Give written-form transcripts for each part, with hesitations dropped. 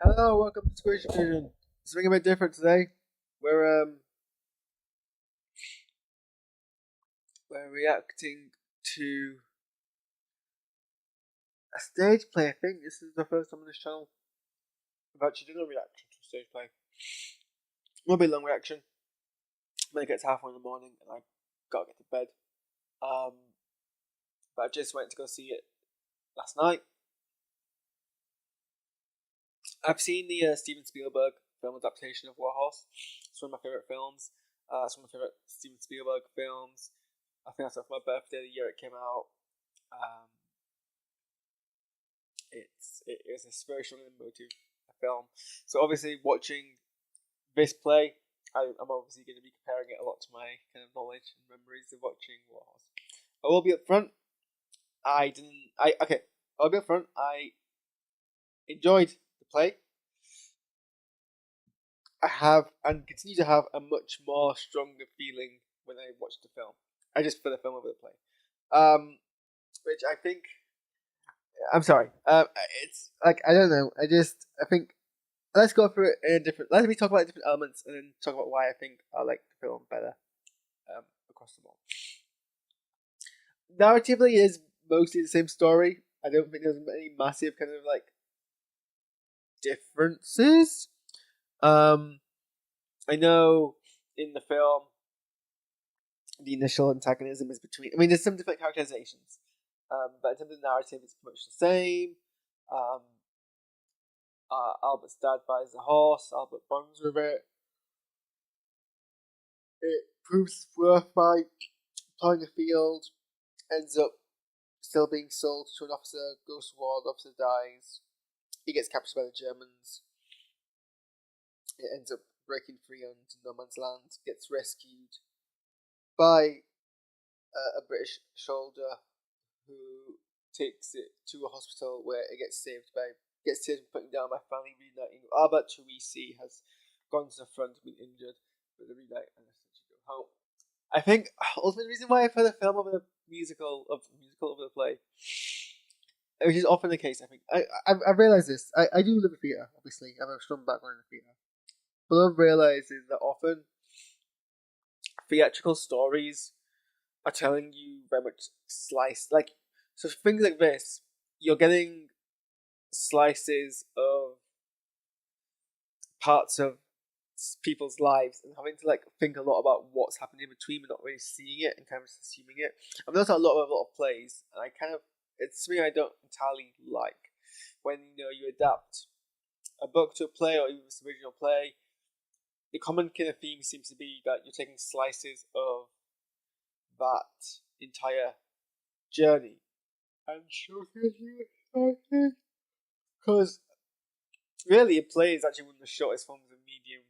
Hello, welcome to SquishiVision. Something a bit different today. We're um we're reacting to a stage play. I think this is the first time on this channel I've actually done a reaction to a stage play. It won't be a long reaction. When it gets halfway in the morning and I gotta get to bed. But I just went to go see it last night. I've seen the Steven Spielberg film adaptation of Warhorse. It's one of my favorite films. It's one of my favorite Steven Spielberg films. I think that's for my birthday the year it came out. Um, it is a spiritual and emotive film. So obviously watching this play, I'm obviously going to be comparing it a lot to my kind of knowledge and memories of watching Warhorse. I will be upfront. I'll be upfront. I enjoyed the play. I have and continue to have a much more stronger feeling when I watch the film. I just prefer the film over the play. Which I think I'm sorry. It's like I don't know. I think let's go through it in a different. Let me talk about different elements and then talk about why I think I like the film better across the board. Narratively, is mostly the same story. I don't think there's any massive kind of like differences. I know in the film the initial antagonism is between. I mean, there's some different characterizations, but in terms of the narrative, it's pretty much the same. Albert's dad buys a horse. Albert bonds with it. It proves worth by plowing a field. Ends up still being sold to an officer. Goes to war. The officer dies. He gets captured by the Germans. It ends up breaking free onto no man's land. Gets rescued by a British soldier who takes it to a hospital where it gets saved from putting down by finally reuniting. Albert, who we see has gone to the front and been injured, but the reunite and essentially go home. I think ultimately the reason why I prefer the film over the musical over the play, which is often the case. I think I've realised this. I do live in theatre, obviously. I have a strong background in theatre, but I've realised is that often theatrical stories are telling you very much sliced. Like, so things like this, you're getting slices of parts of people's lives and having to like think a lot about what's happening in between but not really seeing it and kind of just assuming it. I've noticed a lot of plays and it's something I don't entirely like when you adapt a book to a play or even this original play. The common kind of theme seems to be that you're taking slices of that entire journey and showcasing it. Because really, a play is actually one of the shortest forms of medium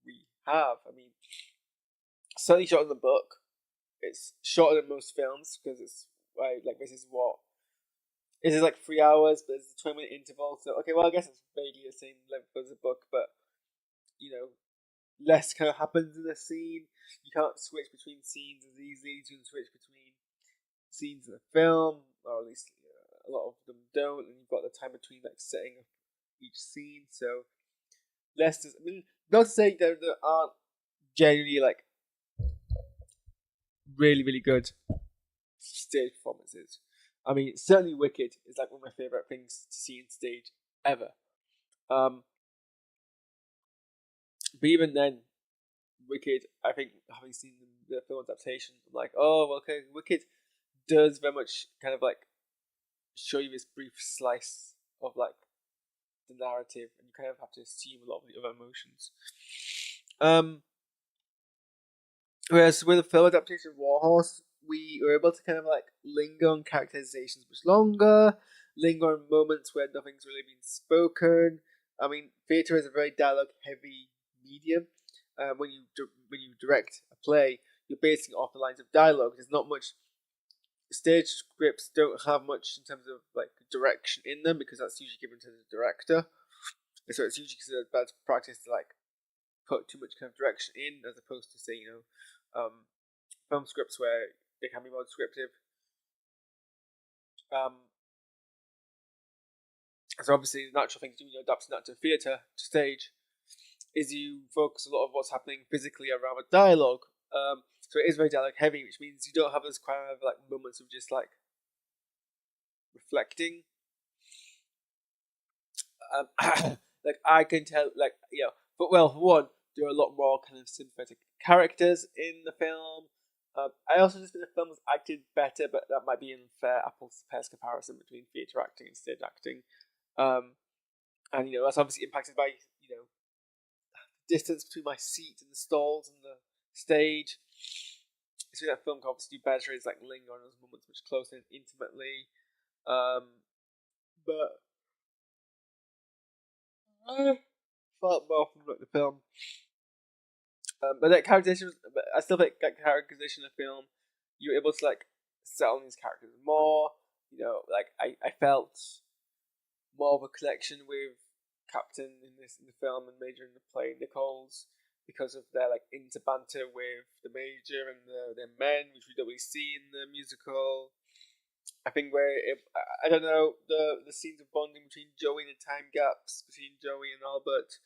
we have. I mean, certainly shorter than the book. It's shorter than most films because it's like this is what. This is like 3 hours, but there's a 20-minute interval. So okay, well I guess it's vaguely the same length as a book, but less kind of happens in a scene. You can't switch between scenes as easily as you can switch between scenes in a film, or at least a lot of them don't. And you've got the time between like setting up each scene, so less. I mean, not to say there aren't genuinely like really really good stage performances. I mean, certainly Wicked is like one of my favorite things to see in stage ever. But even then, Wicked, I think having seen the film adaptation, I'm like, oh, okay, Wicked does very much kind of like show you this brief slice of like the narrative, and you kind of have to assume a lot of the other emotions. Whereas with the film adaptation of Warhorse, we were able to kind of like linger on characterizations much longer, linger on moments where nothing's really been spoken. I mean, theatre is a very dialogue-heavy medium. When you direct a play, you're basing it off the lines of dialogue. There's not much. Stage scripts don't have much in terms of like direction in them because that's usually given to the director. So it's usually considered bad practice to like put too much kind of direction in, as opposed to say film scripts where they can be more descriptive. So obviously, the natural thing to do when you're adapting that to theatre, to stage, is you focus a lot of what's happening physically around the dialogue. So it is very dialogue heavy, which means you don't have those kind of like moments of just like reflecting. Like I can tell, like but well, for one, there are a lot more kind of sympathetic characters in the film. I also just think the film was acted better, but that might be an unfair apples to pears comparison between theatre acting and stage acting. And that's obviously impacted by distance between my seat and the stalls and the stage. So that film can obviously do better is like linger on those moments much closer and intimately. But I felt more from like the film. But that characterization, I still think that characterization of the film, you were able to like settle on these characters more. Like I felt more of a connection with Captain in the film and Major in the play, Nichols, because of their like interbanter with the Major and their men, which we don't really see in the musical. I think I don't know, the scenes of bonding between Joey and the time gaps between Joey and Albert,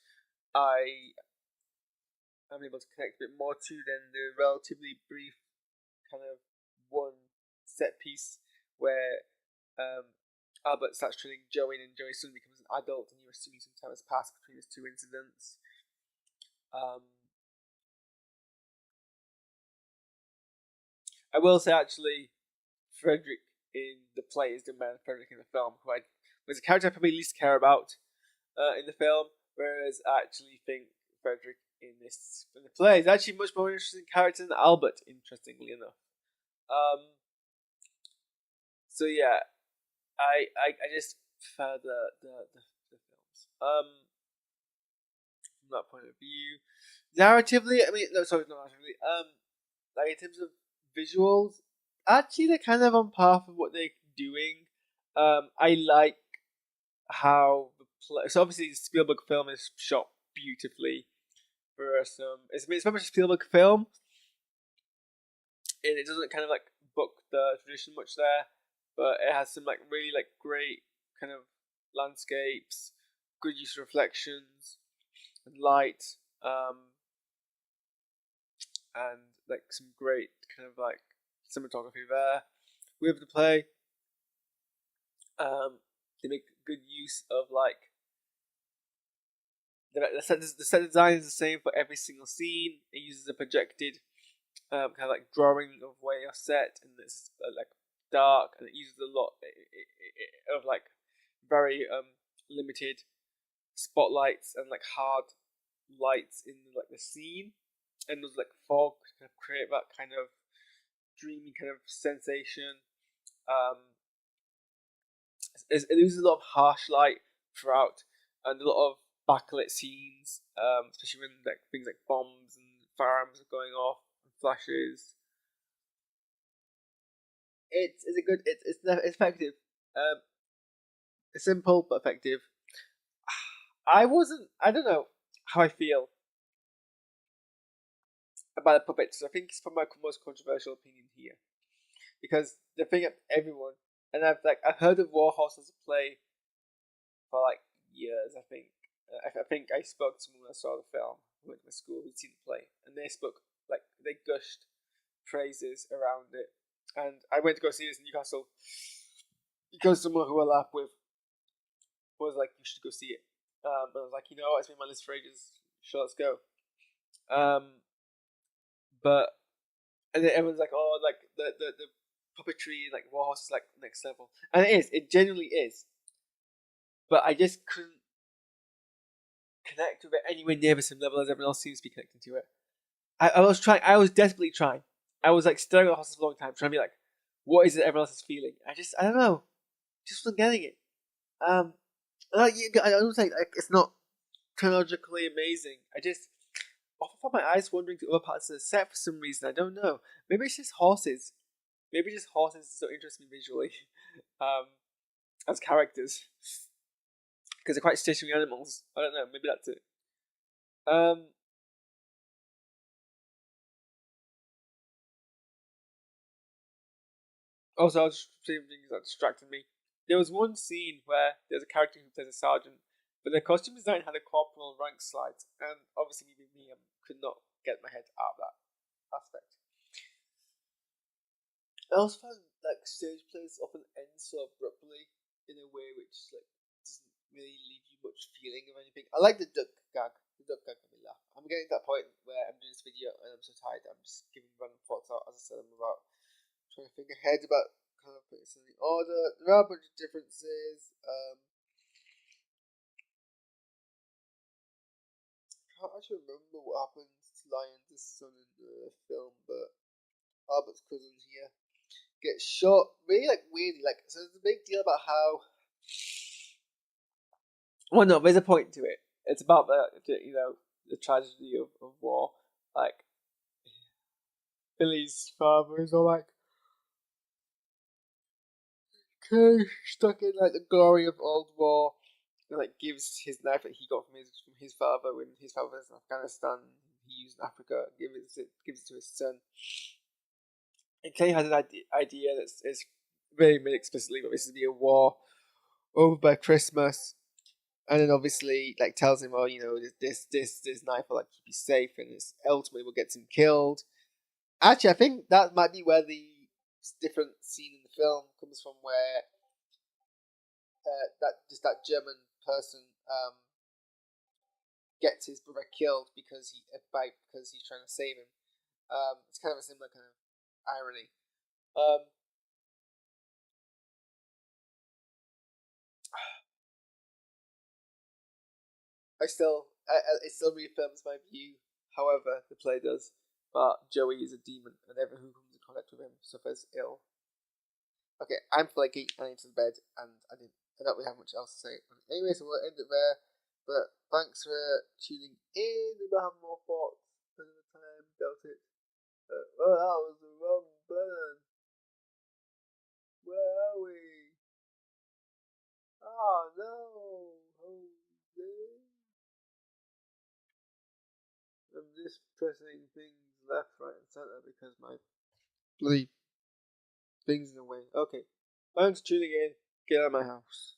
I'm able to connect a bit more to than the relatively brief kind of one set piece where Albert starts training Joey and Joey suddenly becomes an adult and you're assuming some time has passed between those two incidents. I will say actually, Frederick in the play is the man Frederick in the film, who was a character I probably least care about in the film, whereas I actually think Frederick in the play is actually much more interesting character than Albert, interestingly enough. So yeah, I just prefer the films. From that point of view, narratively, I mean, no, sorry, not narratively. Like in terms of visuals, actually they're kind of on par with what they're doing. I like how so obviously the Spielberg film is shot beautifully. It's very much a Spielberg film, and it doesn't kind of like book the tradition much there, but it has some like really like great kind of landscapes, good use of reflections and light, and like some great kind of like cinematography there. With the play, they make good use of like the set design is the same for every single scene. It uses a projected kind of like drawing of where you're set, and it's like dark, and it uses a lot of like very limited spotlights and like hard lights in like the scene, and those like fog kind of create that kind of dreamy kind of sensation. It uses a lot of harsh light throughout, and a lot of backlit scenes, especially when like things like bombs and firearms are going off and flashes. It's a good. It's effective. It's simple but effective. I wasn't. I don't know how I feel about the puppets. I think it's probably my most controversial opinion here, because the thing of everyone, and I've heard of Warhorse as a play for like years. I think I spoke to someone when I saw the film, who went to my school, who'd seen the play, and they gushed praises around it. And I went to go see this in Newcastle because someone who I laughed with was like, "You should go see it." And I was like, it's been on my list for ages. Sure, let's go. But and then everyone's like, "Oh, like the puppetry, like Warhorse is like next level," and it is. It genuinely is. But I just couldn't connect with it anywhere near the same level as everyone else seems to be connecting to it. I was trying. I was desperately trying. I was like staring at the horses for a long time, trying to be like, what is it everyone else is feeling? I don't know, just wasn't getting it. I don't say like it's not chronologically amazing. I just often find my eyes wandering to other parts of the set for some reason. I don't know. Maybe it's just horses. Maybe just horses don't interest me visually, as characters, because they're quite stationary animals. I don't know. Maybe that's it. Um, Also, I was just seeing things that distracted me there was one scene where there's a character who plays a sergeant, but the costume design had a corporal rank slide, and obviously me, could not get my head out of that aspect. I also find like stage plays often end so abruptly in a way which like doesn't really leave you much feeling of anything. I like the duck gag. The duck gag made me laugh. I'm getting to that point where I'm doing this video and I'm so tired. I'm just giving random thoughts out. As I said, I'm about trying to think ahead about kind of putting something in order. There are a bunch of differences. I can't actually remember what happens to Lion's son in the film, but Albert's cousin here gets shot really like weirdly. Like, so there's a big deal about how. Well, no, there's a point to it. It's about the tragedy of war. Like, Billy's father is all like, okay, stuck in like the glory of old war, and like gives his knife that he got from his father when his father was in Afghanistan. He used in Africa. Gives it to his son. And Clay has an idea that's very made explicitly that this is be a war over by Christmas. And then obviously, like, tells him, oh, this knife will like keep you safe, and this ultimately will get him killed. Actually, I think that might be where the different scene in the film comes from, where that German person gets his brother killed because he's trying to save him. It's kind of a similar kind of irony. It still reaffirms my view. However, the play does. But Joey is a demon, and everyone who comes in contact with him suffers ill. Okay, I'm flaky. I need to bed, and I don't really have much else to say. Anyway, so we'll end it there. But thanks for tuning in. We might have more thoughts another time. Doubt it. Oh, that was the wrong button. Where are we? Oh no, Jose. I'm just pressing things left, right, and center because my bloody things in the way. Okay, thanks for tuning in. Get out of my house.